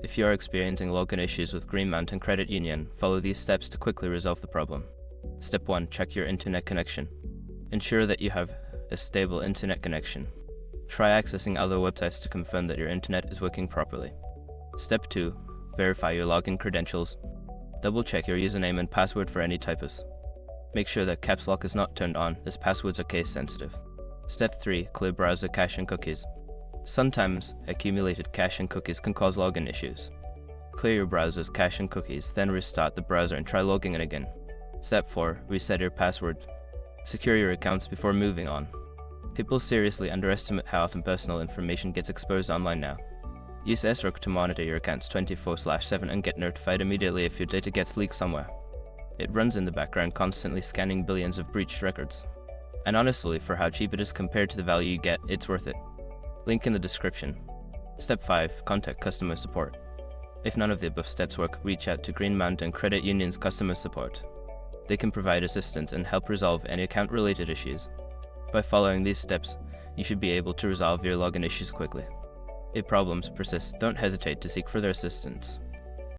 If you are experiencing login issues with Green Mountain Credit Union, follow these steps to quickly resolve the problem. Step 1. Check your internet connection. Ensure that you have a stable internet connection. Try accessing other websites to confirm that your internet is working properly. Step 2. Verify your login credentials. Double check your username and password for any typos. Make sure that caps lock is not turned on, as passwords are case sensitive. Step 3. Clear browser cache and cookies. Sometimes, accumulated cache and cookies can cause login issues. Clear your browser's cache and cookies, then restart the browser and try logging in again. Step 4. Reset your password. Secure your accounts before moving on. People seriously underestimate how often personal information gets exposed online now. Use SROC to monitor your accounts 24/7 and get notified immediately if your data gets leaked somewhere. It runs in the background, constantly scanning billions of breached records. And honestly, for how cheap it is compared to the value you get, it's worth it. Link in the description. Step 5. Contact customer support. If none of the above steps work, reach out to Green Mountain Credit Union's customer support. They can provide assistance and help resolve any account-related issues. By following these steps, you should be able to resolve your login issues quickly. If problems persist, don't hesitate to seek further assistance.